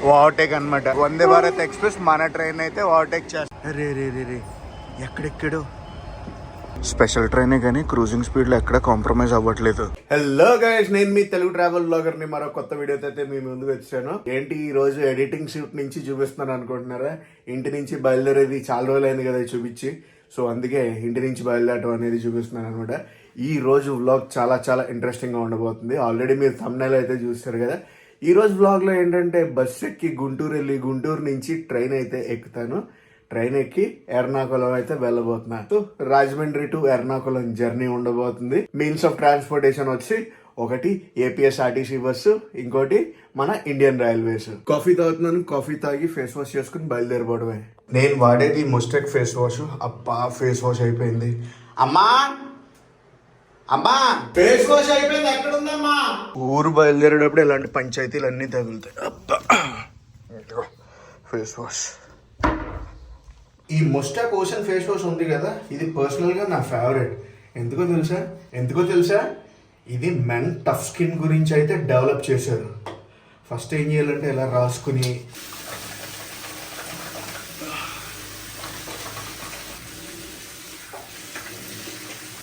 Overtake అనమాట. Vande Bharat express మన train అయితే ఓవర్టేక్ చేస్తా. రే రే రే రే ఎక్కడెక్కడు స్పెషల్ ట్రైనే కానీ క్రూజింగ్ స్పీడ్ లో ఎక్కడ కాంప్రమైజ్ అవ్వట్లేదు. హలో గైస్, నేను మీ తెలుగు ట్రావెల్ బ్లాగర్ ని మరో కొత్త వీడియోతో అయితే మీ ముందుకు వచ్చాను. ఏంటి ఈ రోజు ఎడిటింగ్ షూట్ నుంచి చూపిస్తున్నాను అనుకుంటున్నారా? ఇంటి నుంచి బయలుదేరేది చాలా రోజులైంది కదా చూపించి, సో అందుకే ఇంటి నుంచి బయలుదేరటం అనేది చూపిస్తున్నాను అనమాట. ఈ రోజు వ్లాగ్ చాలా చాలా ఇంట్రెస్టింగ్ గా ఉండబోతుంది. ఆల్రెడీ మీరు థంబ్నైల్ అయితే చూస్తారు కదా. ఈ రోజు వ్లాగ్ లో ఏంటంటే బస్సు ఎక్కి గుంటూరు వెళ్ళి గుంటూరు నుంచి ట్రైన్ అయితే ఎక్కుతాను. ట్రైన్ ఎక్కి ఎర్నాకుళం అయితే వెళ్ళబోతున్నా. So Rajahmundry to Ernakulam journey ఉండబోతుంది. మీన్స్ ఆఫ్ ట్రాన్స్పోర్టేషన్ వచ్చి ఒకటి ఏపీఎస్ఆర్టీసీ బస్సు, ఇంకోటి మన ఇండియన్ రైల్వేస్. కాఫీ తాగుతున్నాను. కాఫీ తాగి ఫేస్ వాష్ చేసుకుని బయలుదేరిపోవడమే. నేను వాడేది ముస్టెక్ ఫేస్ వాష్. అబ్బా ఫేస్ వాష్ అయిపోయింది. అమ్మా అమ్మా ఫేస్ వాష్ అయిపోయింది, ఎక్కడ ఉందమ్మా? ఊరు బయలుదేరేటప్పుడు ఇలాంటి పంచాయతీలు అన్నీ తగులుతాయి. అబ్బా ఫేస్ వాష్. ఈ ముస్టాక్ ఓషన్ ఫేస్ వాష్ ఉంది కదా, ఇది పర్సనల్ గా నా ఫేవరెట్. ఎందుకో తెలుసా ఇది మెన్ టఫ్ స్కిన్ గురించి అయితే డెవలప్ చేశారు. ఫస్ట్ ఏం చేయాలంటే ఇలా రాసుకుని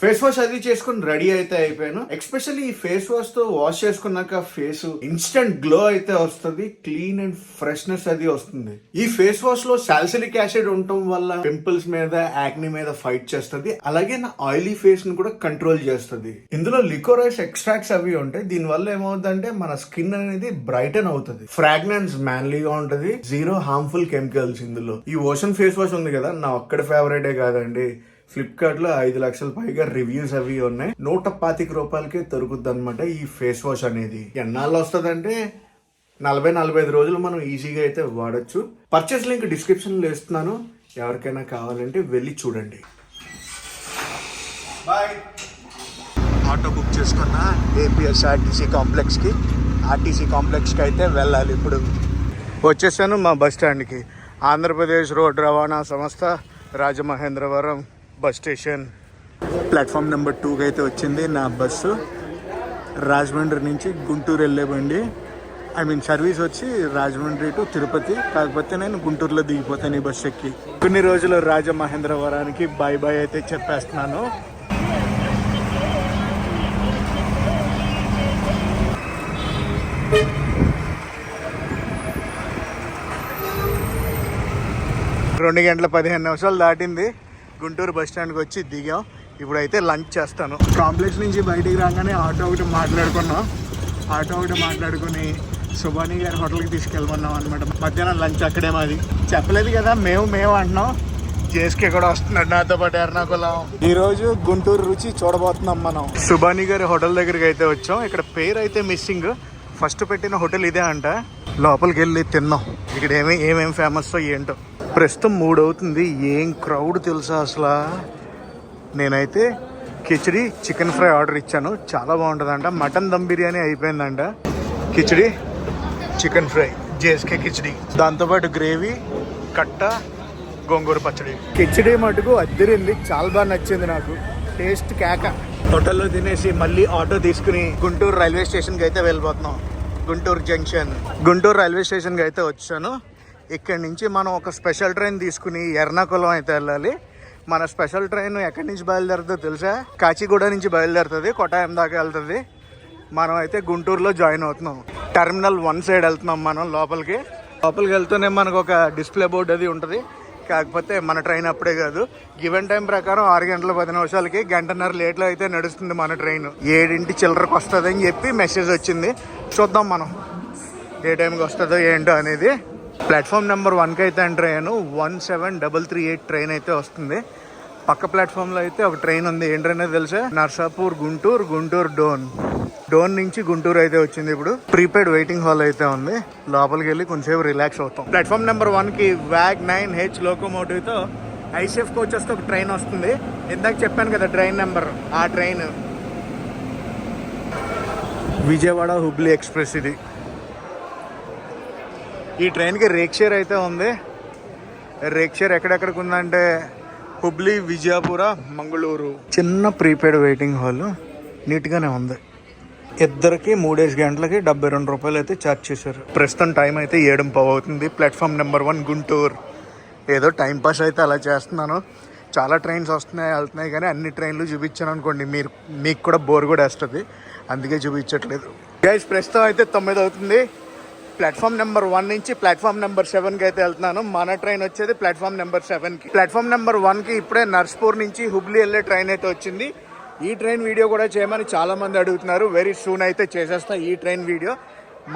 ఫేస్ వాష్ అది చేసుకుని రెడీ అయితే అయిపోయాను. ఎస్పెషల్లీ ఈ ఫేస్ వాష్ తో వాష్ చేసుకున్నాక ఫేస్ ఇన్స్టెంట్ గ్లో అయితే వస్తుంది. క్లీన్ అండ్ ఫ్రెష్నెస్ అది వస్తుంది. ఈ ఫేస్ వాష్ లో సాలిసిలిక్ యాసిడ్ ఉండటం వల్ల పింపుల్స్ మీద, యాక్ని మీద ఫైట్ చేస్తుంది. అలాగే నా ఆయిలీ ఫేస్ ను కూడా కంట్రోల్ చేస్తుంది. ఇందులో లికోరైస్ ఎక్స్ట్రాక్ట్స్ అవి ఉంటాయి. దీని వల్ల ఏమవుతుందంటే మన స్కిన్ అనేది బ్రైటన్ అవుతుంది. ఫ్రాగ్రెన్స్ మ్యాన్లీగా ఉంటది. జీరో హార్మ్ఫుల్ కెమికల్స్ ఇందులో. ఈ ఓషన్ ఫేస్ వాష్ ఉంది కదా, నా ఒక్కడి ఫేవరెటే కాదండి. ఫ్లిప్కార్ట్ లో 5 లక్షల పైగా రివ్యూస్ అవి ఉన్నాయి. 125 రూపాయలకే దొరుకుద్ది అనమాట ఈ ఫేస్ వాష్ అనేది. ఎన్నాళ్ళు వస్తుందంటే 40-45 రోజులు మనం ఈజీగా అయితే వాడచ్చు. పర్చేస్ లింక్ డిస్క్రిప్షన్ లో ఇస్తున్నాను. ఎవరికైనా కావాలంటే వెళ్ళి చూడండి. బాయ్. ఆటో బుక్ చేసుకున్న ఏపీఎస్ఆర్టీసీ కాంప్లెక్స్ కి, ఆర్టీసీ కాంప్లెక్స్ కి అయితే వెళ్ళాలి. ఇప్పుడు వచ్చేసాను మా బస్ స్టాండ్ కి. ఆంధ్రప్రదేశ్ రోడ్ రవాణా సంస్థ Rajamahendravaram bus station. Platform number 2కి అయితే వచ్చింది నా బస్సు. రాజమండ్రి నుంచి గుంటూరు వెళ్ళే బండి. సర్వీస్ వచ్చి రాజమండ్రి టు తిరుపతి. కాకపోతే నేను గుంటూరులో దిగిపోతాను ఈ బస్ ఎక్కి. కొన్ని రోజులు రాజమహేంద్రవరానికి బాయ్ బాయ్ అయితే చెప్పేస్తున్నాను. రెండు గంటల 15 నిమిషాలు దాటింది. గుంటూరు బస్ స్టాండ్కి వచ్చి దిగాం. ఇప్పుడైతే లంచ్ చేస్తాను. కాంప్లెక్స్ నుంచి బయటికి రాగానే ఆటో ఒకటి మాట్లాడుకుని సుబానీ గారి హోటల్కి తీసుకెళ్ళమన్నాం అనమాట. మధ్యాహ్నం లంచ్ అక్కడే మాది. చెప్పలేదు కదా మేము అంటున్నాం. జేస్కే కూడా వస్తున్నాడు నాతో పాటు ఎర్నాకుళం. ఈరోజు గుంటూరు రుచి చూడబోతున్నాం మనం. సుబానీ గారి హోటల్ దగ్గరికి అయితే వచ్చాం. ఇక్కడ పేరు అయితే మిస్సింగ్. ఫస్ట్ పెట్టిన హోటల్ ఇదే అంట. లోపలికి వెళ్ళి తిన్నాం. ఇక్కడ ఏమేమి ఫేమస్ ఏంటో. ప్రస్తుతం 3 అవుతుంది. ఏం క్రౌడ్ తెలుసా అసలు. నేనైతే కిచిడి చికెన్ ఫ్రై ఆర్డర్ ఇచ్చాను. చాలా బాగుంటుందంట. మటన్ దమ్ బిర్యానీ అయిపోయిందంట. కిచిడి చికెన్ ఫ్రై, జేఎస్కే కిచిడి, దాంతోపాటు గ్రేవీ, కట్ట, గోంగూర పచ్చడి. కిచిడి మటుకు అద్దరింది. చాలా బాగా నచ్చింది నాకు. టేస్ట్ కేక. హోటల్లో తినేసి మళ్ళీ ఆటో తీసుకుని గుంటూరు రైల్వే స్టేషన్కి అయితే వెళ్ళిపోతున్నాం. గుంటూరు జంక్షన్. గుంటూరు రైల్వే స్టేషన్కి అయితే వచ్చాను. ఇక్కడి నుంచి మనం ఒక స్పెషల్ ట్రైన్ తీసుకుని ఎర్నాకుళం అయితే వెళ్ళాలి. మన స్పెషల్ ట్రైన్ ఎక్కడి నుంచి బయలుదేరుతుందో తెలుసా? కాచిగూడ నుంచి బయలుదేరుతుంది. కొట్టాయం దాకా వెళ్తుంది. మనం అయితే గుంటూరులో జాయిన్ అవుతున్నాం. టెర్మినల్ 1 సైడ్ వెళ్తున్నాం మనం. లోపలికి వెళ్తూనే మనకు ఒక డిస్ప్లే బోర్డు అది ఉంటుంది. కాకపోతే మన ట్రైన్ అప్పుడే కాదు. గివెన్ టైం ప్రకారం 6 గంటల 10 నిమిషాలకి, గంటన్నర లేట్లో అయితే నడుస్తుంది మన ట్రైన్. 7 చిల్లరకు వస్తుంది అని చెప్పి మెసేజ్ వచ్చింది. చూద్దాం మనం ఏ టైంకి వస్తుందో ఏంటో అనేది. ప్లాట్ఫామ్ నెంబర్ 1కి అయితే ఎంటర్ అయ్యాను. 17338 ట్రైన్ అయితే వస్తుంది. పక్క ప్లాట్ఫామ్లో అయితే ఒక ట్రైన్ ఉంది. ఏంటనేది తెలుసా? నర్సాపూర్ గుంటూరు డోన్ నుంచి గుంటూరు అయితే వచ్చింది. ఇప్పుడు ప్రీపెయిడ్ వెయిటింగ్ హాల్ అయితే ఉంది. లోపలికి వెళ్ళి కొంచెంసేపు రిలాక్స్ అవుతాం. ప్లాట్ఫామ్ నెంబర్ 1కి WAG 9H లోకోమోటివ్తో ఐసీఎఫ్ కోచెస్తో ఒక ట్రైన్ వస్తుంది. ఇందాక చెప్పాను కదా ట్రైన్ నెంబర్. ఆ ట్రైన్ విజయవాడ హుబ్లీ ఎక్స్ప్రెస్ ఇది. ఈ ట్రైన్కి రేక్ షేర్ అయితే ఉంది. రేక్ షేర్ ఎక్కడెక్కడికి ఉందంటే హుబ్లీ, విజయపుర, మంగళూరు. చిన్న ప్రీపెయిడ్ వెయిటింగ్ హాల్. నీట్గానే ఉంది. ఇద్దరికి 3 గంటలకి 72 రూపాయలు అయితే ఛార్జ్ చేశారు. ప్రస్తుతం టైం అయితే 7:15 అవుతుంది. Platform number 1 Guntur. ఏదో టైం పాస్ అయితే అలా చేస్తున్నాను. చాలా ట్రైన్స్ వస్తున్నాయి వెళ్తున్నాయి, కానీ అన్ని ట్రైన్లు చూపించాను అనుకోండి మీకు కూడా బోర్ కూడా వేస్తుంది, అందుకే చూపించట్లేదు. గైస్ ప్రస్తుతం అయితే 9 అవుతుంది. ప్లాట్ఫామ్ నెంబర్ 1 నుంచి ప్లాట్ఫామ్ నెంబర్ 7కి అయితే వెళ్తున్నాను. మన ట్రైన్ వచ్చేది ప్లాట్ఫామ్ నెంబర్ 7కి. ప్లాట్ఫామ్ నెంబర్ 1కి ఇప్పుడే నర్స్పూర్ నుంచి హుబ్లీ వెళ్ళే ట్రైన్ అయితే వచ్చింది. ఈ ట్రైన్ వీడియో కూడా చేయమని చాలా మంది అడుగుతున్నారు. వెరీ సూన్ అయితే చేసేస్తా ఈ ట్రైన్ వీడియో.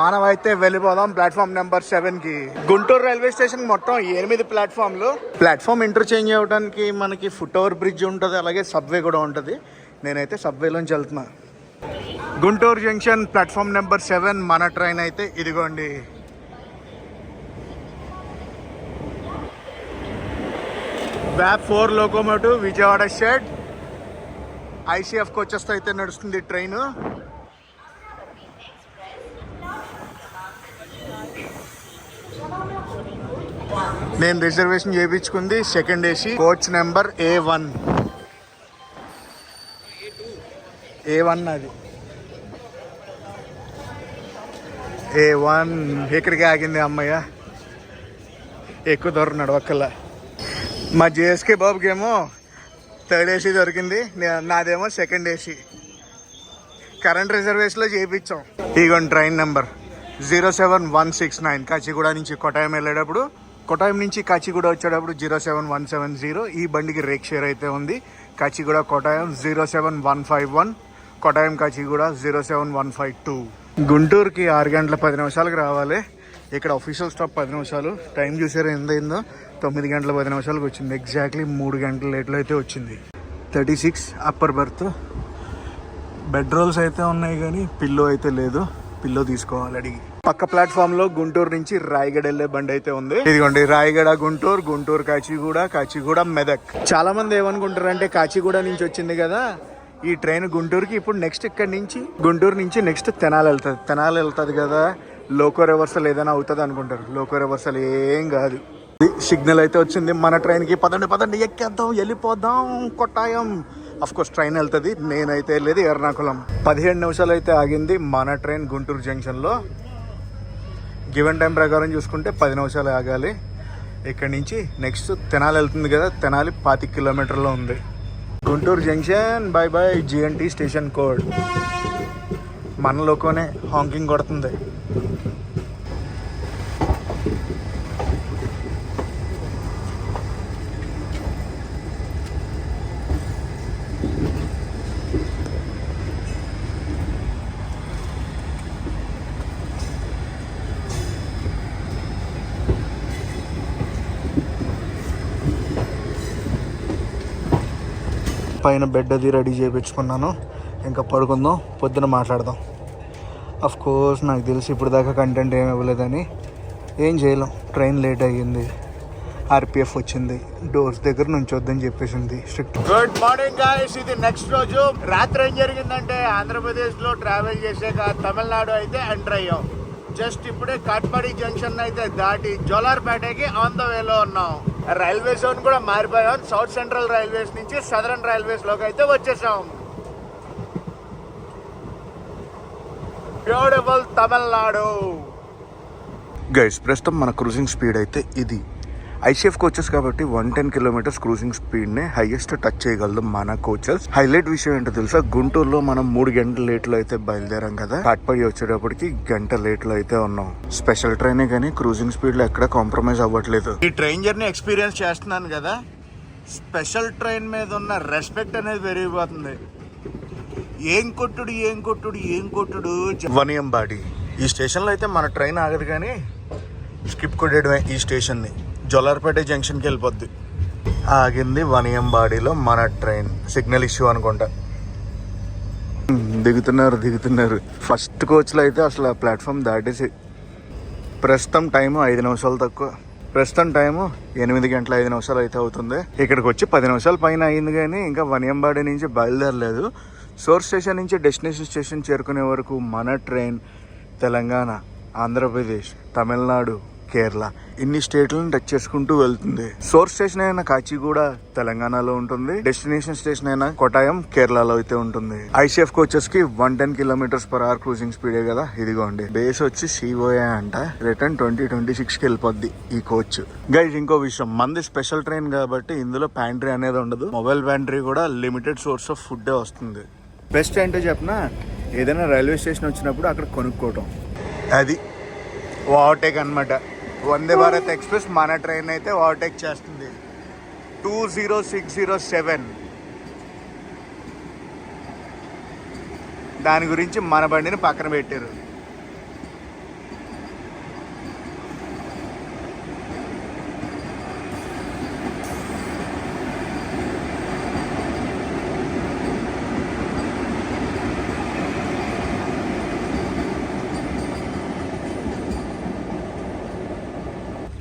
మనం అయితే వెళ్ళిపోదాం ప్లాట్ఫామ్ నెంబర్ 7కి. గుంటూరు రైల్వే స్టేషన్ మొత్తం 8 ప్లాట్ఫామ్లు. ప్లాట్ఫామ్ ఇంటర్చేంజ్ అవ్వడానికి మనకి ఫుట్ ఓవర్ బ్రిడ్జ్ ఉంటుంది, అలాగే సబ్వే కూడా ఉంటుంది. నేనైతే సబ్వేలోంచి వెళ్తున్నా. గుంటూరు జంక్షన్ ప్లాట్ఫామ్ నెంబర్ 7 మన ట్రైన్ అయితే ఇదిగోండి. వ్యాప్ 4 లోకోమోటివ్ విజయవాడ షెడ్ ఐసీఎఫ్ కోచెస్తో అయితే నడుస్తుంది ట్రైన్. నేను రిజర్వేషన్ చేయించుకుంది second AC coach number A1. అది A1 ఇక్కడికి ఆగింది అమ్మయ్య. ఎక్కువ దూరం నడవక్కల. మా జేఎస్కే బాబుకేమో థర్డ్ ఏసీ దొరికింది, నాదేమో సెకండ్ ఏసీ. కరెంట్ రిజర్వేషన్లో చేయించాం. ఇగోండి ట్రైన్ నెంబర్ 07169. కాచిగూడ నుంచి కొట్టాయం వెళ్ళేటప్పుడు, కొట్టాయం నుంచి కాచిగూడ వచ్చేటప్పుడు 07170. ఈ బండికి రేక్ షేర్ అయితే ఉంది. కాచిగూడ కొట్టాయం 07151, కొట్టాయం కాచిగూడ 07152. గుంటూరుకి 6 గంటల 10 నిమిషాలకు రావాలి. ఇక్కడ అఫీషియల్ స్టాప్ 10 నిమిషాలు. టైం చూసారు ఎంతైందో, 9 గంటల 10 నిమిషాలకు వచ్చింది. ఎగ్జాక్ట్లీ 3 గంటల లేట్లో అయితే వచ్చింది. 36 అప్పర్ బర్త్. బెడ్ రోల్స్ అయితే ఉన్నాయి కానీ పిల్లో అయితే లేదు. పిల్లో తీసుకోవాలి అడిగి. పక్క ప్లాట్ఫామ్ లో గుంటూరు నుంచి రాయగడ వెళ్ళే బండి అయితే ఉంది. ఇదిగోండి రాయగడ గుంటూరు, గుంటూరు కాచిగూడ, కాచిగూడ మెదక్. చాలా మంది ఏమనుకుంటారు అంటే కాచిగూడ నుంచి వచ్చింది కదా ఈ ట్రైన్ గుంటూరుకి, ఇప్పుడు నెక్స్ట్ ఇక్కడ నుంచి గుంటూరు నుంచి నెక్స్ట్ తెనాలి వెళ్తుంది కదా, లోకో రివర్సల్ ఏదైనా అవుతుంది అనుకుంటారు. లోకో రివర్సల్ ఏం కాదు. సిగ్నల్ అయితే వచ్చింది మన ట్రైన్కి. పదండి ఎక్కేద్దాం, వెళ్ళిపోదాం కొట్టాయం. అఫ్ కోర్స్ ట్రైన్ వెళ్తుంది, నేనైతే వెళ్ళేది ఎర్నాకుళం. 17 నిమిషాలు అయితే ఆగింది మన ట్రైన్ గుంటూరు జంక్షన్లో. గివెన్ టైం ప్రకారం చూసుకుంటే 10 నిమిషాలు ఆగాలి. ఇక్కడి నుంచి నెక్స్ట్ తెనాలి వెళ్తుంది కదా, తెనాలి 25 కిలోమీటర్లో ఉంది. Guntur junction by GNT station code. మన లోకోనే హాంకింగ్ కొడుతుంది. పైన బెడ్ అది రెడీ చేయించుకున్నాను. ఇంకా పడుకుందాం, పొద్దున మాట్లాడదాం. అఫ్ కోర్స్ నాకు తెలిసి ఇప్పుడు దాకా కంటెంట్ ఏమి ఇవ్వలేదని ఏం చేయలేం. ట్రైన్ లేట్ అయ్యింది, RPF వచ్చింది, డోర్స్ దగ్గర నుంచి వద్దని చెప్పేసింది స్ట్రిక్ట్. Good morning guys. ఇది నెక్స్ట్ రోజు. రాత్రి ఏం జరిగిందంటే ఆంధ్రప్రదేశ్లో ట్రావెల్ చేసాక తమిళనాడు అయితే ఎంటర్ అయ్యాం. జస్ట్ ఇప్పుడే కాట్పాడి జంక్షన్ అయితే దాటి జోలార్పేటకి ఆన్ ద వేలో ఉన్నాం. రైల్వే జోన్ కూడా మారిపోయాం. సౌత్ సెంట్రల్ రైల్వేస్ నుంచి సదరన్ రైల్వేస్ లోకి అయితే వచ్చేసాం. బ్యూటిఫుల్ తమిళనాడు. గైస్ ప్రస్తుతం మన క్రూజింగ్ స్పీడ్ అయితే ఇది. ఐసీఎఫ్ కోచెస్ కాబట్టి 110 కిలోమీటర్స్ క్రూజింగ్ స్పీడ్నే హైయెస్ట్ టచ్ చేయగలదు మన కోచెస్. హైలైట్ విషయం ఏంటో తెలుసా, గుంటూరులో మనం 3 గంటల లేట్లో అయితే బయలుదేరాం కదా, కాట్పాడి వచ్చేటప్పటికి గంట లేట్లో అయితే ఉన్నాం. స్పెషల్ ట్రైనే కానీ క్రూజింగ్ స్పీడ్ లో ఎక్కడ కాంప్రమైజ్ అవ్వట్లేదు. ఈ ట్రైన్ జర్నీ ఎక్స్పీరియన్స్ చేస్తున్నాను కదా, స్పెషల్ ట్రైన్ మీద ఉన్న రెస్పెక్ట్ అనేది పెరిగిపోతుంది. ఏం కొట్టుడు వనియంబాడి. ఈ స్టేషన్లో అయితే మన ట్రైన్ ఆగదు కానీ స్కిప్ కొట్టడమే ఈ స్టేషన్ని. జోలార్పేట జంక్షన్కి వెళ్ళిపోద్ది. ఆగింది వనియంబాడిలో మన ట్రైన్. సిగ్నల్ ఇష్యూ అనుకుంటా. దిగుతున్నారు. ఫస్ట్ కోచ్లో అయితే అసలు ప్లాట్ఫామ్ దాటేసి. ప్రస్తుతం టైము 5 నిమిషాలు తక్కువ. ప్రస్తుతం టైము 8 గంటల 5 నిమిషాలు అయితే అవుతుంది. ఇక్కడికి వచ్చి 10 నిమిషాల పైన అయింది కానీ ఇంకా వనియంబాడి నుంచి బయలుదేరలేదు. సోర్స్ స్టేషన్ నుంచి డెస్టినేషన్ స్టేషన్ చేరుకునే వరకు మన ట్రైన్ తెలంగాణ, ఆంధ్రప్రదేశ్, తమిళనాడు, కేరళ. ఇన్ని స్టేట్లను టచ్ చేసుకుంటూ వెళ్తుంది. సోర్స్ స్టేషన్ అయిన కాచిగూడ తెలంగాణలో ఉంటుంది. డెస్టినేషన్ స్టేషన్ అయిన కొట్టాయం కేరళలో అయితే ఉంటుంది. ఐసీఎఫ్ కోచెస్ కి 110 km/h క్రూజింగ్ స్పీడే కదా. ఇదిగోండి బేస్ వచ్చి సిఓఏ అంట. రిటర్న్ 2026 కి వెళ్ళిపోద్ది ఈ కోచ్. గైస్ ఇంకో విషయం, మంది స్పెషల్ ట్రైన్ కాబట్టి ఇందులో ప్యాంట్రీ అనేది ఉండదు. మొబైల్ ప్యాంట్రీ కూడా లిమిటెడ్ సోర్స్ ఆఫ్ ఫుడ్ వస్తుంది. బెస్ట్ ఏంటో చెప్పిన, ఏదైనా రైల్వే స్టేషన్ వచ్చినప్పుడు అక్కడ కొనుక్కోవటం. అది ఓవర్టేక్ అనమాట. వందే భారత్ ఎక్స్ప్రెస్ మన ట్రైన్ అయితే ఓవర్టేక్ చేస్తుంది. 20607 దాని గురించి మన బండిని పక్కన పెట్టారు.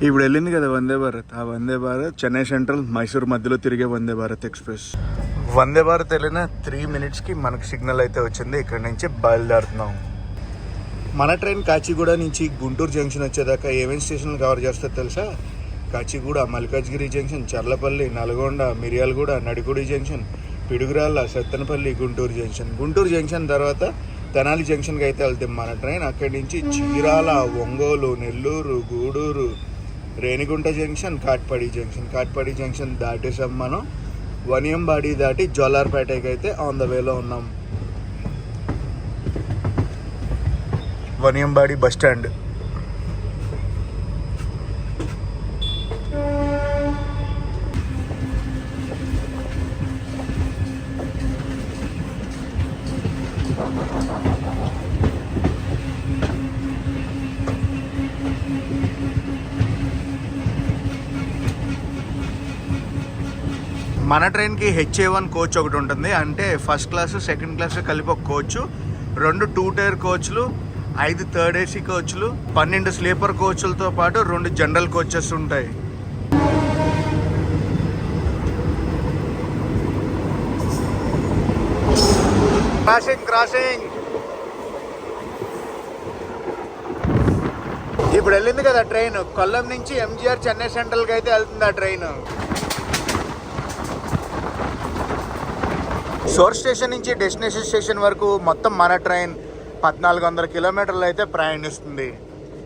ఇప్పుడు వెళ్ళింది కదా వందే భారత్. ఆ వందే భారత్ చెన్నై సెంట్రల్ మైసూర్ మధ్యలో తిరిగే వందే భారత్ ఎక్స్ప్రెస్. వందే భారత్ వెళ్ళిన 3 minutesకి మనకు సిగ్నల్ అయితే వచ్చింది. ఇక్కడ నుంచి బయలుదేరుతున్నాం. మన ట్రైన్ కాచిగూడ నుంచి గుంటూరు జంక్షన్ వచ్చేదాకా ఏమేమి స్టేషన్లు కవర్ చేస్తుందో తెలుసా? Kacheguda, Malkajgiri junction, Charlapalli, Nalgonda, Miryalaguda, Nadikudi junction, Piduguralla, Sattenapalli, Guntur junction. Guntur junction తర్వాత తెనాలి జంక్షన్కి అయితే వెళ్తాం మన ట్రైన్. అక్కడి నుంచి Chirala, Ongole, Nellore, Gudur, Renigunta junction, Katpadi junction. Katpadi junction దాటేసాం మనం. వనియంబాడి దాటి జోలార్పేటకి అయితే ఆన్ ద వేలో ఉన్నాం. Vaniyambadi bus stand. మన ట్రైన్కి HA1 కోచ్ ఒకటి ఉంటుంది. అంటే ఫస్ట్ క్లాసు సెకండ్ క్లాసు కలిపి ఒక కోచ్, 2 2-tier కోచ్లు, 5 థర్డ్ ఏసీ కోచ్లు, 12 స్లీపర్ కోచ్లతో పాటు 2 జనరల్ కోచెస్ ఉంటాయి. క్రాసింగ్ ఇప్పుడు వెళ్ళింది కదా ట్రైన్. కొల్లం నుంచి MGR చెన్నై సెంట్రల్కి అయితే వెళ్తుంది ఆ ట్రైన్. సోర్స్ స్టేషన్ నుంచి డెస్టినేషన్ స్టేషన్ వరకు మొత్తం మన ట్రైన్ 1400 kilometers అయితే ప్రయాణిస్తుంది.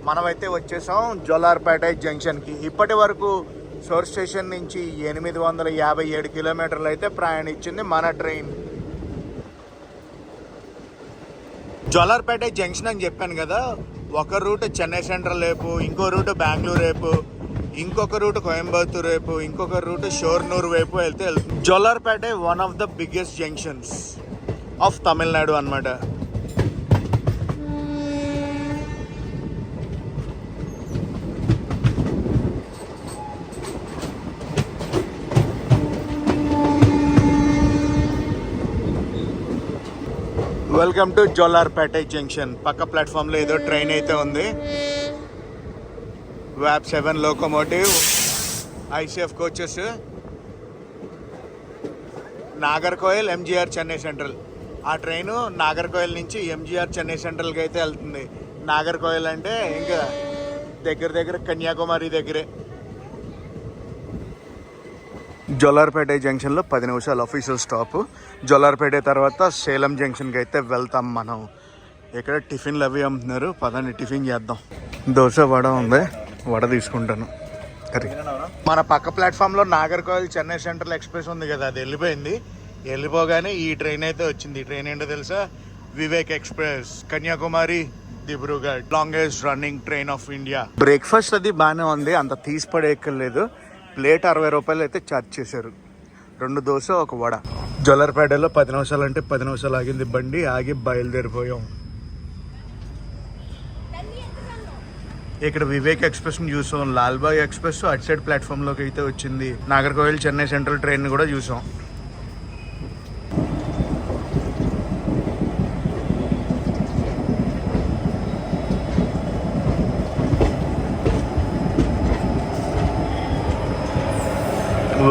మనమైతే వచ్చేసాం జోలార్పేట జంక్షన్కి. ఇప్పటి వరకు సోర్స్ స్టేషన్ నుంచి 857 kilometers అయితే ప్రయాణించింది మన ట్రైన్. జోలార్పేట జంక్షన్ అని చెప్పాను కదా. ఒక రూట్ చెన్నై సెంట్రల్ వైపు, ఇంకో రూట్ బెంగళూరు వైపు, ఇంకొక రూట్ కోయంబత్తూర్ వైపు, ఇంకొక రూట్ షోర్నూర్ వైపు వెళ్తే Jolarpet one of the biggest junctions of Tamil Nadu అన్నమాట. Welcome to Jolarpet junction. పక్క ప్లాట్ఫామ్లో ఏదో ట్రైన్ అయితే ఉంది. వ్యాప్ 7 locomotive, ICF coaches, Nagercoil, MGR Chennai central. ఆ ట్రైను నాగర్కోయిల్ నుంచి MGR చెన్నై సెంట్రల్కి అయితే వెళ్తుంది. నాగర్కోయిల్ అంటే ఇంకా దగ్గర కన్యాకుమారి దగ్గరే. జోలార్పేట జంక్షన్లో 10 నిమిషాలు అఫీషియల్ స్టాప్. జోలార్పేట తర్వాత సేలం జంక్షన్కి అయితే వెళ్తాం మనం. ఇక్కడ టిఫిన్లు అవి అమ్ముతున్నారు. పదండి టిఫిన్ చేద్దాం. దోశ వడ ఉంది, వడ తీసుకుంటాను. కర్రీ. మన పక్క ప్లాట్ఫామ్లో నాగర్కోయిల్ చెన్నై సెంట్రల్ ఎక్స్ప్రెస్ ఉంది కదా, అది వెళ్ళిపోయింది. వెళ్ళిపోగానే ఈ ట్రైన్ అయితే వచ్చింది. ఈ ట్రైన్ ఏంటో తెలుసా? Vivek express, Kanyakumari Dibrugarh, longest running train of India. Breakfast అది బాగానే ఉంది, అంత తీసి పడేయక్కర్లేదు. ప్లేట్ 60 రూపాయలు అయితే ఛార్జ్ చేశారు. 2 దోశ, 1 వడ. జోలార్పేటలో 10 నిమిషాలు అంటే 10 నిమిషాలు ఆగింది బండి. ఆగి బయలుదేరిపోయాం. ఇక్కడ వివేక్ ఎక్స్ప్రెస్ ని చూసాం. లాల్బాగ్ ఎక్స్ప్రెస్ అటు సైడ్ ప్లాట్ఫామ్ లోకి అయితే వచ్చింది. నాగర్కోయిల్ చెన్నై సెంట్రల్ ట్రైన్ కూడా చూసాం.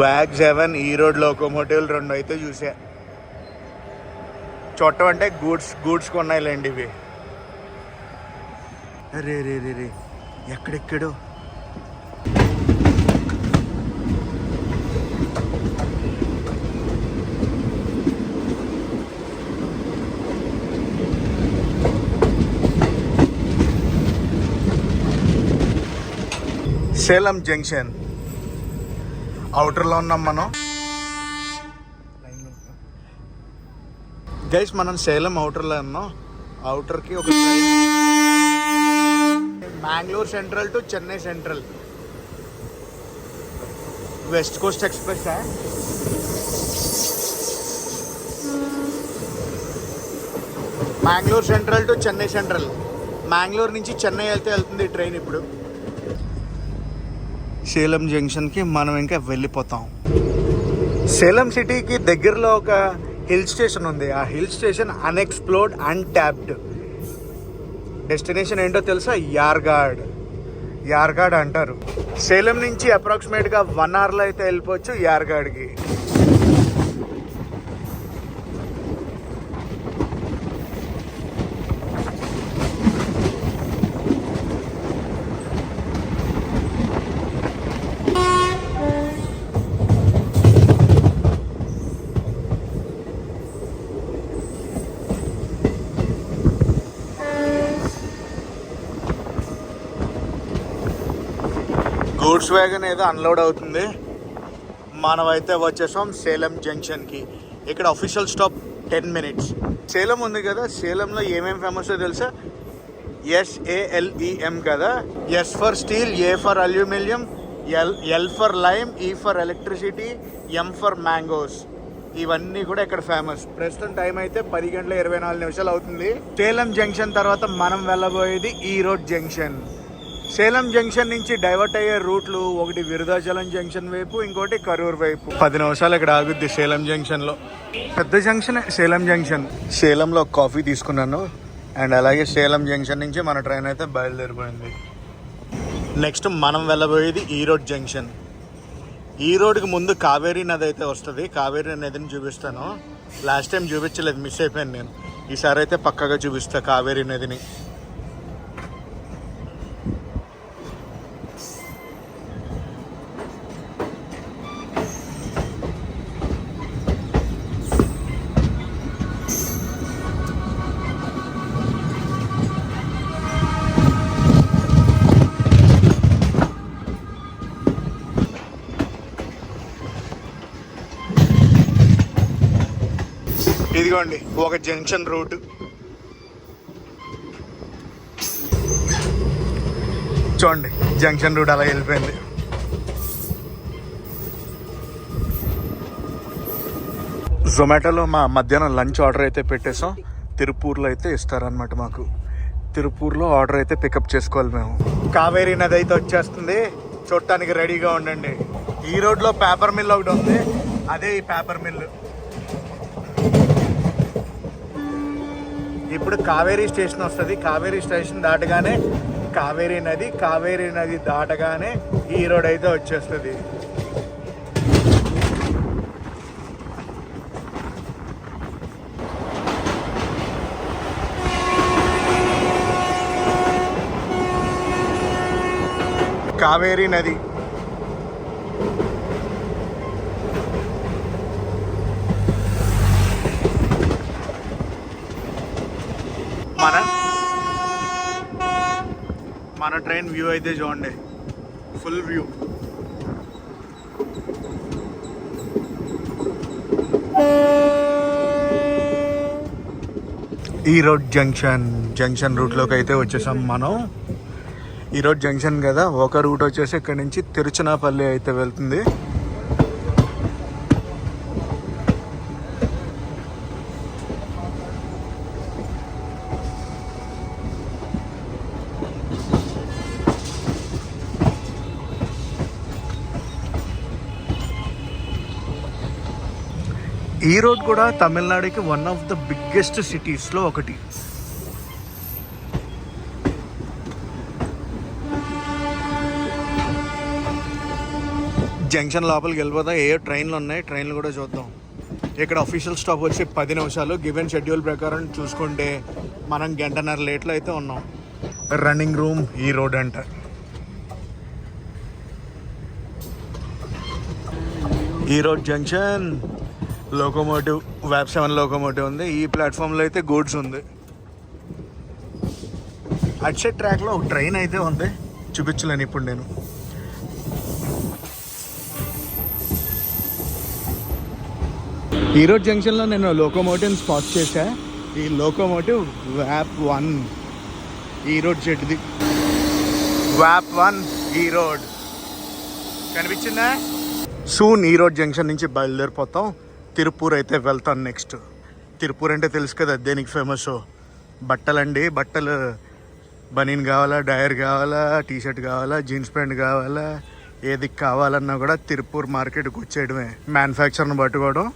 వ్యాగ్ 7 ఈ రోడ్ లోకోమోటివ్లు 2 అయితే చూసా. చూడటం అంటే గూడ్స్ కొన్నాయిలేండి ఇవి. రే రే రే రే ఎక్కడెక్కడో సేలం జంక్షన్ అవుటర్లో ఉన్నాం మనం. గైస్ మనం సేలం అవుటర్లో ఉన్నాం. అవుటర్కి ఒక train Mangalore central to Chennai central west Coast express. Mangalore central to Chennai central. Mangalore నుంచి చెన్నై వెళ్తుంది ట్రైన్. ఇప్పుడు సేలం జంక్షన్కి మనం ఇంకా వెళ్ళిపోతాం. సేలం సిటీకి దగ్గరలో ఒక హిల్ స్టేషన్ ఉంది. ఆ hill station unexplored untapped. Destination ఏంటో తెలుసా? యార్గాడ్ అంటారు. సేలం నుంచి అప్రాక్సిమేట్గా 1 అవర్లో అయితే వెళ్ళిపోవచ్చు యార్గాడ్కి. గూడ్స్ వ్యాగన్ ఏదో అన్లోడ్ అవుతుంది. మనమైతే వచ్చేసాం సేలం జంక్షన్కి. ఇక్కడ అఫీషియల్ స్టాప్ 10 minutes. సేలం ఉంది కదా, సేలంలో ఏమేమి ఫేమస్ తెలుసా? SALEM కదా. S for steel, A for aluminium, L for lime, E for electricity, M for mangoes. ఇవన్నీ కూడా ఇక్కడ ఫేమస్. ప్రస్తుతం టైం అయితే 10:24 అవుతుంది. సేలం జంక్షన్ తర్వాత మనం వెళ్ళబోయేది ఈరోడ్ జంక్షన్. సేలం జంక్షన్ నుంచి డైవర్ట్ అయ్యే రూట్లు ఒకటి విరుదాచలం జంక్షన్ వైపు, ఇంకోటి కరూర్ వైపు. 10 నిమిషాలు ఇక్కడ ఆగుద్ది సేలం జంక్షన్లో. పెద్ద జంక్షన్ సేలం జంక్షన్. సేలంలో కాఫీ తీసుకున్నాను. అండ్ అలాగే సేలం జంక్షన్ నుంచి మన ట్రైన్ అయితే బయలుదేరిపోయింది. నెక్స్ట్ మనం వెళ్ళబోయేది ఈరోడ్ జంక్షన్. ఈరోడ్కి ముందు కావేరీ నది అయితే వస్తుంది. కావేరీ నదిని చూపిస్తాను. లాస్ట్ టైం చూపించలేదు, మిస్ అయిపోయాను నేను. ఈసారి అయితే పక్కగా చూపిస్తా కావేరీ నదిని. ఇదిగోండి ఒక జంక్షన్ రూట్. చూడండి జంక్షన్ రూట్ అలా వెళ్ళిపోయింది. జొమాటోలో మా మధ్యాహ్నం లంచ్ ఆర్డర్ అయితే పెట్టేసాం. తిరుపూర్లో అయితే ఇస్తారనమాట మాకు. తిరుపూర్లో ఆర్డర్ అయితే పికప్ చేసుకోవాలి మేము. కావేరీ నది అయితే వచ్చేస్తుంది, చూడటానికి రెడీగా ఉండండి. ఈ రోడ్లో పేపర్ మిల్ ఒకటి ఉంది, అదే ఈ పేపర్ మిల్. ఇప్పుడు కావేరీ స్టేషన్ వస్తుంది. కావేరీ స్టేషన్ దాటగానే కావేరీ నది దాటగానే ఈ రోడ్ అయితే వచ్చేస్తుంది. కావేరీ నది మన ట్రైన్ వ్యూ అయితే చూడండి, ఫుల్ వ్యూ. ఈరోడ్ జంక్షన్ రూట్లోకి అయితే వచ్చేసాం మనం. ఈరోడ్ జంక్షన్ కదా, ఒక రూట్ వచ్చేసి ఇక్కడ నుంచి తిరుచునాపల్లి అయితే వెళ్తుంది. ఈ రోడ్ కూడా తమిళనాడుకి వన్ ఆఫ్ ద బిగ్గెస్ట్ సిటీస్లో ఒకటి. జంక్షన్ లోపలికి వెళ్ళిపోతాం. ఏ ట్రైన్లు ఉన్నాయి, ట్రైన్లు కూడా చూద్దాం. ఇక్కడ అఫీషియల్ స్టాప్ వచ్చి 10 నిమిషాలు. గివెన్ షెడ్యూల్ ప్రకారం చూసుకుంటే మనం 1.5 లేట్లో అయితే ఉన్నాం. రన్నింగ్ రూమ్ ఈ రోడ్ అంట. ఈ రోడ్ జంక్షన్ లోకోమోటివ్, వ్యాప్ 7 లోకోమోటివ్ ఉంది. ఈ ప్లాట్ఫామ్లో అయితే గూడ్స్ ఉంది. అట్ సైడ్ ట్రాక్లో ఒక ట్రైన్ అయితే ఉంది, చూపించలేను ఇప్పుడు నేను. ఈరోడ్ జంక్షన్లో నేను లోకోమోటివ్ని స్పాట్ చేశా. ఈ లోకోమోటివ్ వ్యాప్ 1 ఈరోడ్ జెట్ది. వ్యాప్ 1 ఈరోడ్ కనిపించిందా? సూన్ ఈరోడ్ జంక్షన్ నుంచి బయలుదేరిపోతాం. తిరుపూర్ అయితే వెళ్తాను నెక్స్ట్. తిరుపూర్ అంటే తెలుసు కదా దేనికి ఫేమస్. బట్టలండి, బట్టలు బనీన్ కావాలా, డయర్ కావాలా, టీషర్ట్ కావాలా, జీన్స్ ప్యాంట్ కావాలా, ఏది కావాలన్నా కూడా తిరుపూర్ మార్కెట్కి వచ్చేయడమే. మ్యానుఫ్యాక్చర్ని పట్టుకోవడం,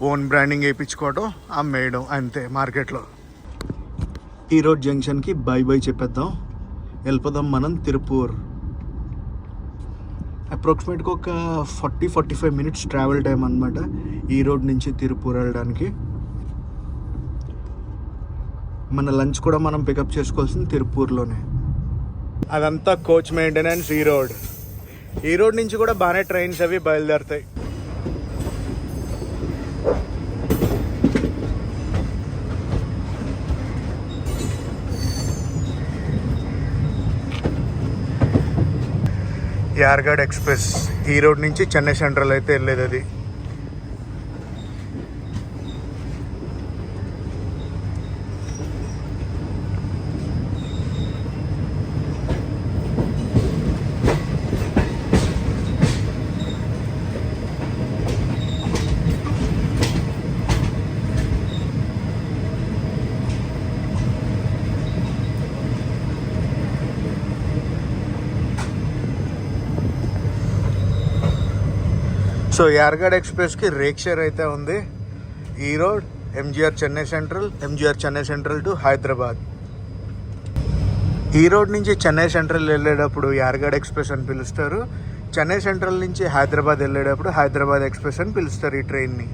ఓన్ బ్రాండింగ్ వేయించుకోవడం, అమ్మేయడం, అంతే మార్కెట్లో. ఈరోడ్ జంక్షన్కి బై బై చెప్పేద్దాం, వెళ్ళిపోదాం మనం తిరుపూర్. అప్రాక్సిమేట్గా ఒక 40-45 మినిట్స్ ట్రావెల్ టైం అనమాట ఈ రోడ్ నుంచి తిరుపూర్ వెళ్ళడానికి. మన లంచ్ కూడా మనం పికప్ చేసుకోవాల్సింది తిరుపూర్లోనే. అదంతా కోచ్ మెయింటెనెన్స్. ఈ రోడ్ నుంచి కూడా బాగానే ట్రైన్స్ అవి బయలుదేరుతాయి. యార్గఢ్ ఎక్స్ప్రెస్ ఈ రోడ్ నుంచి చెన్నై సెంట్రల్ అయితే వెళ్ళేది. అది సో యార్గఢ్ ఎక్స్ప్రెస్కి రేక్ షేర్ అయితే ఉంది. ఈ road MGR Chennai central to Hyderabad. ఈ రోడ్ నుంచి చెన్నై సెంట్రల్ వెళ్ళేటప్పుడు యార్గఢ్ ఎక్స్ప్రెస్ అని పిలుస్తారు. చెన్నై సెంట్రల్ నుంచి హైదరాబాద్ వెళ్ళేటప్పుడు హైదరాబాద్ ఎక్స్ప్రెస్ అని పిలుస్తారు ఈ ట్రైన్ని.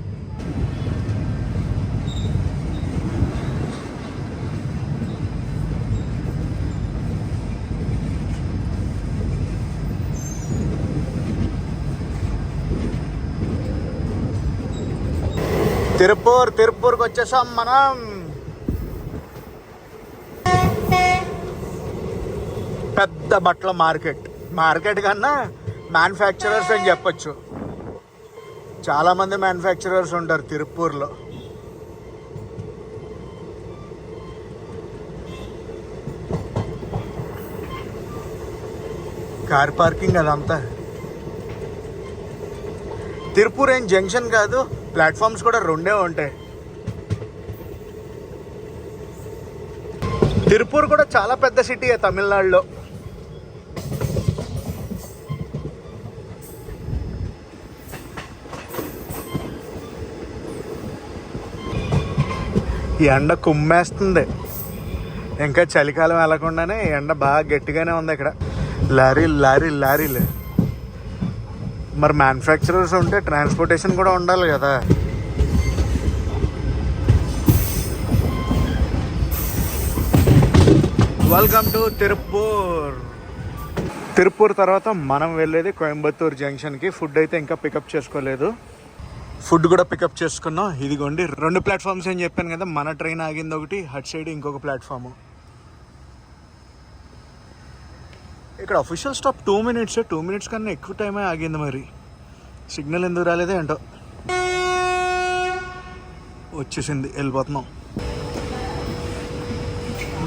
తిరుపూర్కి వచ్చేసాం మనం. పెద్ద బట్టల మార్కెట్ కన్నా మ్యానుఫ్యాక్చరర్స్ అని చెప్పచ్చు. చాలామంది మ్యానుఫ్యాక్చరర్స్ ఉంటారు తిరుపూర్లో. కార్ పార్కింగ్ అదంతా. తిరుపూర్ ఏం జంక్షన్ కాదు, ప్లాట్ఫామ్స్ కూడా 2 ఉంటాయి. తిరుపూర్ కూడా చాలా పెద్ద సిటీ తమిళనాడులో. ఈ ఎండ కుమ్మేస్తుంది. ఇంకా చలికాలం వెళ్ళకుండానే ఎండ బాగా గట్టిగానే ఉంది ఇక్కడ. లారీలు. మరి మ్యానుఫ్యాక్చరర్స్ ఉంటే ట్రాన్స్పోర్టేషన్ కూడా ఉండాలి కదా. వెల్కమ్ టు తిరుపూర్ తర్వాత మనం వెళ్ళేది కోయంబత్తూర్ జంక్షన్కి. ఫుడ్ అయితే ఇంకా పికప్ చేసుకోలేదు. ఫుడ్ కూడా పికప్ చేసుకున్నాం. ఇదిగోండి 2 ప్లాట్ఫామ్స్ అని చెప్పాను కదా. మన ట్రైన్ ఆగింది ఒకటి, అటు సైడ్ ఇంకొక ప్లాట్ఫాము. ఇక్కడ అఫీషియల్ స్టాప్ 2 మినిట్స్ కన్నా ఎక్కువ టైమే ఆగింది. మరి సిగ్నల్ ఎందుకు రాలేదే ఏంటో. వచ్చేసింది, వెళ్ళిపోతున్నాం.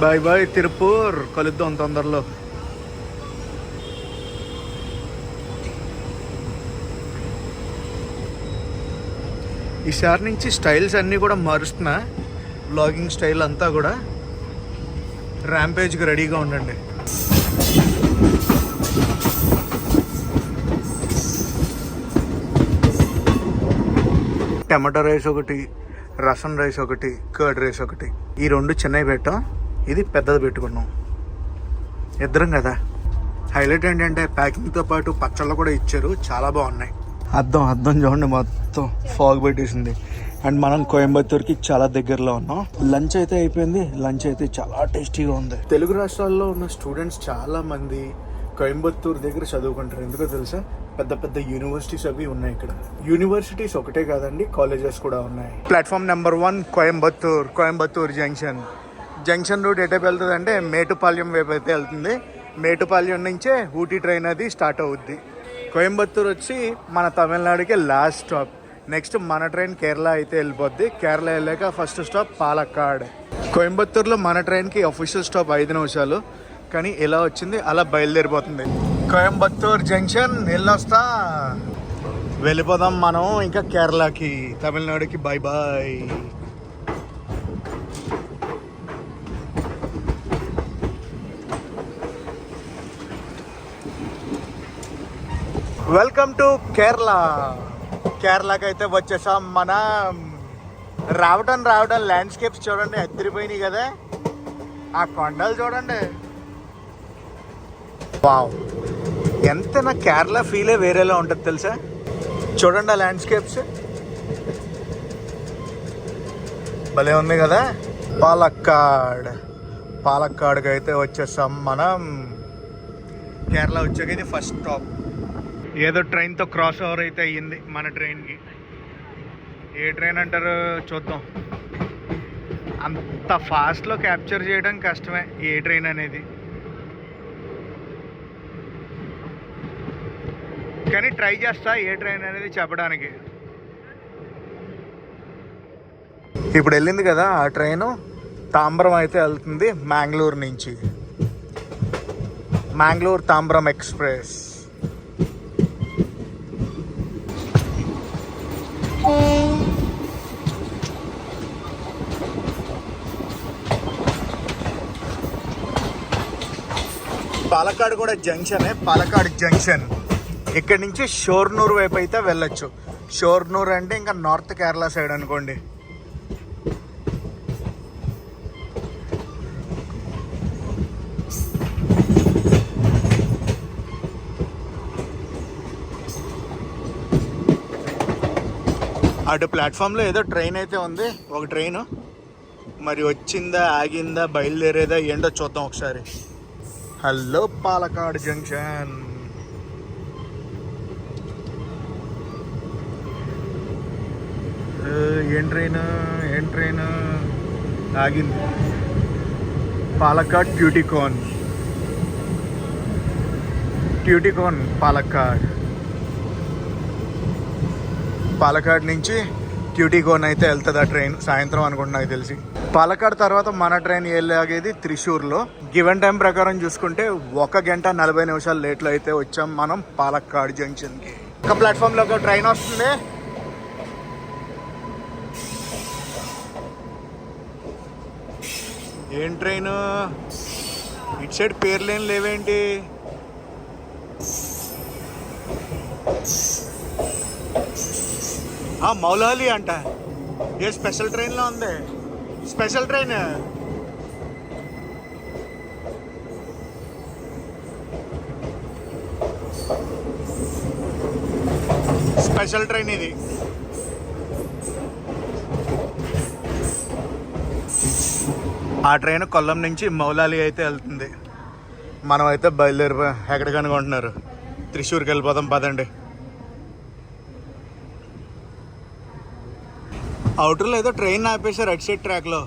బాయ్ తిరుపూర్, కలుద్దాం తొందరలో. ఈసారి నుంచి స్టైల్స్ అన్నీ కూడా మారుస్తున్నా. వ్లాగింగ్ స్టైల్ అంతా కూడా. ర్యాంపేజ్కి రెడీగా ఉండండి. టమాటో రైస్ ఒకటి, రసం రైస్ ఒకటి, కర్డ్ రైస్ ఒకటి. ఈ 2 చెన్నై పెట్టాం, ఇది పెద్దది పెట్టుకున్నాం. ఇద్దరం కదా. హైలైట్ ఏంటంటే ప్యాకింగ్తో పాటు పచ్చళ్ళు కూడా ఇచ్చారు, చాలా బాగున్నాయి. అద్దం చూడండి, మొత్తం ఫాగ్ పెట్టేసింది. అండ్ మనం కోయంబత్తూర్కి చాలా దగ్గరలో ఉన్నాం. లంచ్ అయితే అయిపోయింది. లంచ్ అయితే చాలా టేస్టీగా ఉంది. తెలుగు రాష్ట్రాల్లో ఉన్న స్టూడెంట్స్ చాలా మంది కోయంబత్తూర్ దగ్గర చదువుకుంటారు. ఎందుకో తెలుసా? పెద్ద యూనివర్సిటీస్ అవి ఉన్నాయి ఇక్కడ. యూనివర్సిటీస్ ఒకటే కాదండి, కాలేజెస్ కూడా ఉన్నాయి. Platform number 1 Coimbatore junction route ఎటైపు వెళ్తుంది అంటే మేటుపాళ్యం వైపు అయితే వెళ్తుంది. మేటుపాళ్యం నుంచే ఊటీ ట్రైన్ అది స్టార్ట్ అవుద్ది. కోయంబత్తూర్ వచ్చి మన తమిళనాడుకి లాస్ట్ స్టాప్. నెక్స్ట్ మన ట్రైన్ కేరళ అయితే వెళ్ళిపోద్ది. కేరళ వెళ్ళాక ఫస్ట్ స్టాప్ పాలక్కాడ్. కోయంబత్తూరులో మన ట్రైన్కి అఫీషియల్ స్టాప్ 5 నిమిషాలు, కానీ ఎలా వచ్చింది అలా బయలుదేరిపోతుంది. కోయంబత్తూర్ జంక్షన్ వెళ్ళొస్తా, వెళ్ళిపోదాం మనం ఇంకా కేరళకి, తమిళనాడుకి. Bye bye. Welcome to Kerala. కేరళకి అయితే వచ్చేసాం మనం. రావడం ల్యాండ్స్కేప్స్ చూడండి, అద్దరిపోయినాయి కదా. ఆ కొండలు చూడండి, వావ్. ఎంత నా కేరళ ఫీలే వేరేలా ఉంటుంది తెలుసా. చూడండి ఆ ల్యాండ్స్కేప్స్, భలే ఉంది కదా. పాలక్కాడ్కి అయితే వచ్చేసాం మనం. కేరళ వచ్చాక ఇది ఫస్ట్ స్టాప్. ఏదో ట్రైన్తో క్రాస్ ఓవర్ అయితే అయ్యింది మన ట్రైన్కి. ఏ ట్రైన్ అంటారు చూద్దాం. అంత ఫాస్ట్లో క్యాప్చర్ చేయడం కష్టమే ఏ ట్రైన్ అనేది, కానీ ట్రై చేస్తా ఏ ట్రైన్ అనేది చెప్పడానికి. ఇప్పుడు వెళ్ళింది కదా ఆ ట్రైను, తాంబరం అయితే వెళ్తుంది మ్యాంగ్లూర్ నుంచి. మ్యాంగ్లూర్ తాంబరం ఎక్స్ప్రెస్. పాలక్కాడ్ కూడా జంక్షనే, పాలక్కాడ్ జంక్షన్. ఇక్కడి నుంచి షోర్నూర్ వైపు అయితే వెళ్ళొచ్చు. షోర్నూర్ అంటే ఇంకా నార్త్ కేరళ సైడ్ అనుకోండి. అటు ప్లాట్ఫామ్లో ఏదో ట్రైన్ అయితే ఉంది, ఒక ట్రైన్. మరి వచ్చిందా, ఆగిందా, బయలుదేరేదా ఏంటో చూద్దాం ఒకసారి. Hello Palakkad junction. ఏం ట్రైన్ ఆగింది. పాలక్కాడ్ ట్యూటికోన్ పాలక్కాడ్ నుంచి ట్యూటికోన్ అయితే వెళ్తుంది ఆ ట్రైన్. సాయంత్రం అనుకుంటున్నా నాకు తెలిసి. పాలక్కాడ్ తర్వాత మన ట్రైన్ వెళ్ళాగేది త్రిశూర్లో. గివెన్ టైం ప్రకారం చూసుకుంటే 1 గంట 40 నిమిషాలు లేట్లో అయితే వచ్చాం మనం పాలక్కాడ్ జంక్షన్కి. ఒక ప్లాట్ఫామ్లో ఒక ట్రైన్ వస్తుంది. ఏం ట్రైన్, ఇటు సైడ్ పేర్లేం లేవేంటి. మౌలాలి అంట. ఏ స్పెషల్ ట్రైన్లో ఉంది, స్పెషల్ ట్రైన్. స్పెషల్ ట్రైన్ ఇది. ఆ ట్రైన్ కొల్లం నుంచి మౌలాలి అయితే వెళ్తుంది. మనం అయితే బయలుదేరిపోయాం. ఎక్కడికి అనుకుంటున్నారు? త్రిశూర్కి వెళ్ళిపోదాం పదండి. అవుటర్లో ఏదో ట్రైన్ ఆపేశారు అటు సైడ్ ట్రాక్లో.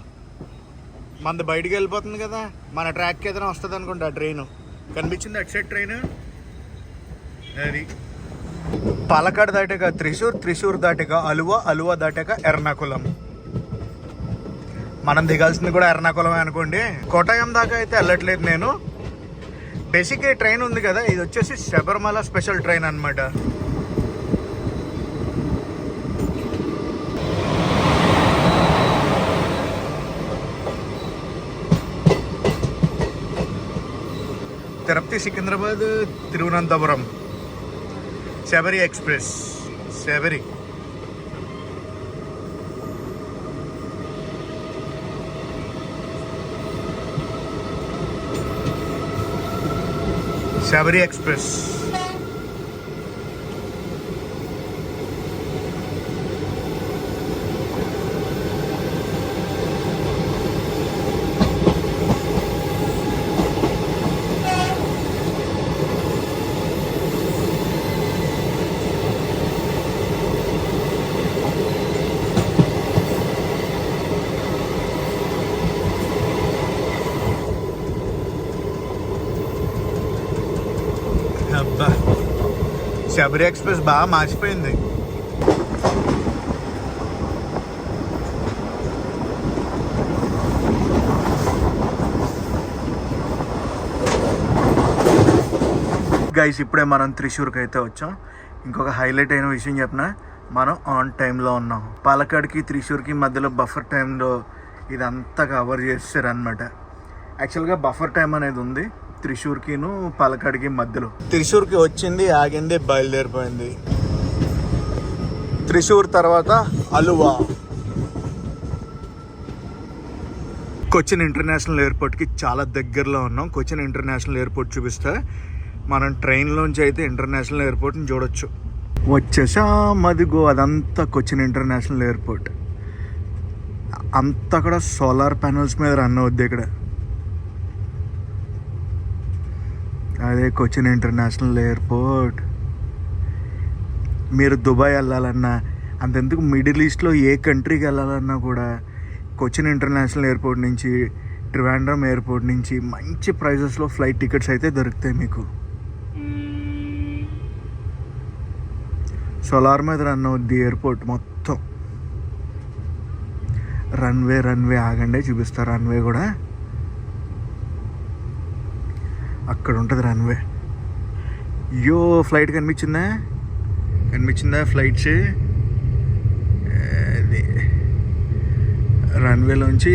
మనది బయటికి వెళ్ళిపోతుంది కదా, మన ట్రాక్కి ఏదైనా వస్తుంది అనుకుంటా. ఆ ట్రైన్ కనిపించింది అటు సైడ్ ట్రైన్. అది పాలక్కాడ్ దాటాక త్రిశూర్ దాటాక అలువ దాటాక ఎర్నాకుళం. మనం దిగాల్సింది కూడా ఎర్నాకుళమే అనుకోండి. కోటాయం దాకా అయితే వెళ్ళట్లేదు నేను. బేసిక్గా ఈ ట్రైన్ ఉంది కదా, ఇది వచ్చేసి శబరిమల స్పెషల్ ట్రైన్ అనమాట. తిరుపతి, సికింద్రాబాద్, తిరువనంతపురం శబరి ఎక్స్ప్రెస్. శబరి ఎక్స్ప్రెస్. అబ్బా, శబరి ఎక్స్ప్రెస్ బాగా మార్చిపోయింది. గైస్ ఇప్పుడే మనం త్రిశూర్కి అయితే వచ్చాం. ఇంకొక హైలైట్ అయిన విషయం చెప్పిన, మనం ఆన్ టైంలో ఉన్నాం. పాలక్కాడ్కి త్రిశూర్కి మధ్యలో బఫర్ టైంలో ఇదంతా కవర్ చేస్తారు అనమాట. యాక్చువల్గా బఫర్ టైం అనేది ఉంది త్రిశూర్కిను పాలక్కాడ్కి మధ్యలో. త్రిశూర్కి వచ్చింది, ఆగింది, బయలుదేరిపోయింది. త్రిశూర్ తర్వాత అలువా. కొచ్చిన్ ఇంటర్నేషనల్ ఎయిర్పోర్ట్కి చాలా దగ్గరలో ఉన్నాం. కొచ్చిన్ ఇంటర్నేషనల్ ఎయిర్పోర్ట్ చూపిస్తే మనం ట్రైన్లోంచి అయితే ఇంటర్నేషనల్ ఎయిర్పోర్ట్ని చూడొచ్చు. వచ్చేసాం, అదిగో అదంతా కొచ్చిన్ ఇంటర్నేషనల్ ఎయిర్పోర్ట్. అంతా కూడా సోలార్ ప్యానల్స్ మీద రన్ అవుద్ది ఇక్కడ. అదే కొచ్చిన్ ఇంటర్నేషనల్ ఎయిర్పోర్ట్. మీరు దుబాయ్ వెళ్ళాలన్నా, అంతెందుకు మిడిల్ ఈస్ట్లో ఏ కంట్రీకి వెళ్ళాలన్నా కూడా కొచ్చిన్ ఇంటర్నేషనల్ ఎయిర్పోర్ట్ నుంచి, ట్రివాండ్రం ఎయిర్పోర్ట్ నుంచి మంచి ప్రైజెస్లో ఫ్లైట్ టికెట్స్ అయితే దొరుకుతాయి మీకు. సోలార్ మీద రన్ అవుద్ది ఎయిర్పోర్ట్ మొత్తం. రన్వే ఆగండి చూపిస్తా. రన్వే కూడా అక్కడ ఉంటుంది రన్వే. అయ్యో ఫ్లైట్ కనిపించిందా ఫ్లైట్స్. అది రన్వేలోంచి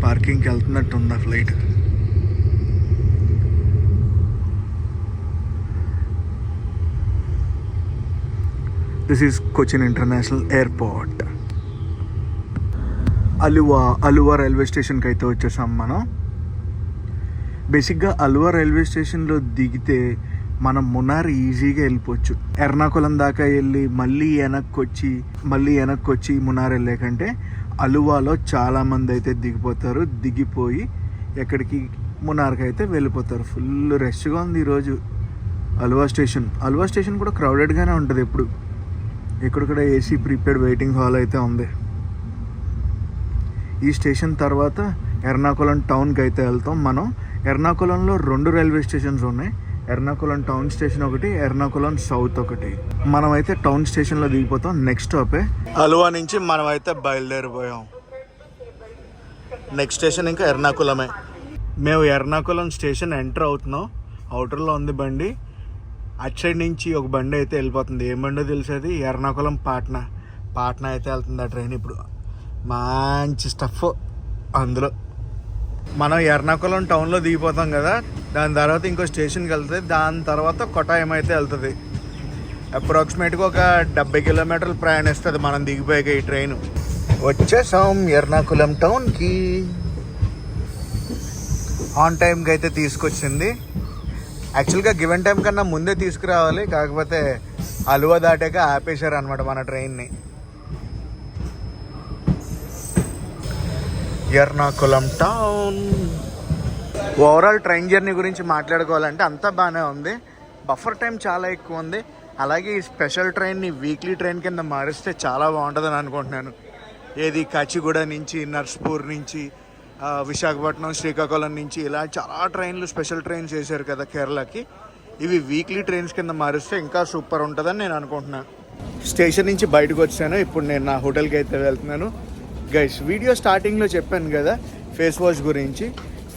పార్కింగ్కి వెళ్తున్నట్టు ఉంది ఆ flight. This is Cochin international airport. Aluva railway స్టేషన్కి అయితే వచ్చేసాం మనం. బేసిక్గా అలువా రైల్వే స్టేషన్లో దిగితే మనం మున్నార్ ఈజీగా వెళ్ళిపోవచ్చు. ఎర్నాకుళం దాకా వెళ్ళి మళ్ళీ వెనక్కి వచ్చి మున్నార్ వెళ్ళే కంటే అలువాలో చాలామంది అయితే దిగిపోతారు. దిగిపోయి ఎక్కడికి మున్నార్కి అయితే వెళ్ళిపోతారు. ఫుల్ రష్గా ఉంది ఈరోజు అలువా స్టేషన్ కూడా క్రౌడెడ్గానే ఉంటుంది ఎప్పుడు. ఇక్కడ కూడా ఏసీ ప్రీపెయిడ్ వెయిటింగ్ హాల్ అయితే ఉంది. ఈ స్టేషన్ తర్వాత ఎర్నాకుళం టౌన్కి అయితే వెళ్తాం మనం. ఎర్నాకుళంలో 2 రైల్వే స్టేషన్స్ ఉన్నాయి. ఎర్నాకుళం టౌన్ స్టేషన్ ఒకటి, ఎర్నాకుళం సౌత్ ఒకటి. మనం అయితే టౌన్ స్టేషన్లో దిగిపోతాం. నెక్స్ట్ స్టాపే అలువా నుంచి మనం అయితే బయలుదేరిపోయాం. నెక్స్ట్ స్టేషన్ ఇంకా ఎర్నాకుళమే. మేము ఎర్నాకుళం స్టేషన్ ఎంటర్ అవుతున్నాం. అవుటర్లో ఉంది బండి. అటు సైడ్ నుంచి ఒక బండి అయితే వెళ్ళిపోతుంది. ఏం బండో తెలిసేది, ఎర్నాకుళం పాట్నా అయితే వెళ్తుంది ఆ ట్రైన్. ఇప్పుడు మంచి స్టఫ్ అందులో. మనం ఎర్నాకుళం టౌన్లో దిగిపోతాం కదా, దాని తర్వాత ఇంకో స్టేషన్కి వెళ్తుంది. దాని తర్వాత కొట్టాయం అయితే వెళ్తుంది. అప్రాక్సిమేట్గా ఒక 70 కిలోమీటర్లు ప్రయాణిస్తుంది మనం దిగిపోయాక ఈ ట్రైన్. వచ్చేసాం ఎర్నాకుళం టౌన్కి. ఆన్ టైంకి అయితే తీసుకొచ్చింది. యాక్చువల్గా గివెన్ టైం కన్నా ముందే తీసుకురావాలి, కాకపోతే అలువా దాటాక ఆపేశారు అనమాట మన ట్రైన్ని. Ernakulam town. Overall train journey గురించి మాట్లాడుకోవాలంటే అంతా బాగానే ఉంది. బఫర్ టైం చాలా ఎక్కువ ఉంది. అలాగే ఈ స్పెషల్ ట్రైన్ని వీక్లీ ట్రైన్ కింద మారిస్తే చాలా బాగుంటుందని అనుకుంటున్నాను. ఏది కాచిగూడ నుంచి, నర్స్పూర్ నుంచి, విశాఖపట్నం, శ్రీకాకుళం నుంచి ఇలా చాలా ట్రైన్లు స్పెషల్ ట్రైన్స్ చేశారు కదా కేరళకి. ఇవి వీక్లీ ట్రైన్స్ కింద మారిస్తే ఇంకా సూపర్ ఉంటుందని నేను అనుకుంటున్నాను. స్టేషన్ నుంచి బయటకు వచ్చాను. ఇప్పుడు నేను నా హోటల్కి అయితే వెళ్తున్నాను. గైస్, వీడియో స్టార్టింగ్లో చెప్పాను కదా ఫేస్ వాష్ గురించి.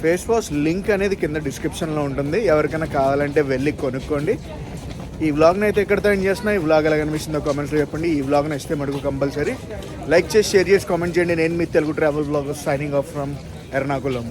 ఫేస్ వాష్ లింక్ అనేది కింద డిస్క్రిప్షన్లో ఉంటుంది. ఎవరికైనా కావాలంటే వెళ్ళి కొనుక్కోండి. ఈ వ్లాగ్ని అయితే ఎక్కడితో ఎండ్ చేస్తున్నా. ఈ వ్లాగ్ ఎలా కనిపిస్తుందో కామెంట్స్లో చెప్పండి. ఈ వ్లాగ్ నచ్చితే మటుకు కంపల్సరీ లైక్ చేసి, షేర్ చేసి, కామెంట్ చేయండి. నేను మీ Telugu travel vlogger signing off from Ernakulam.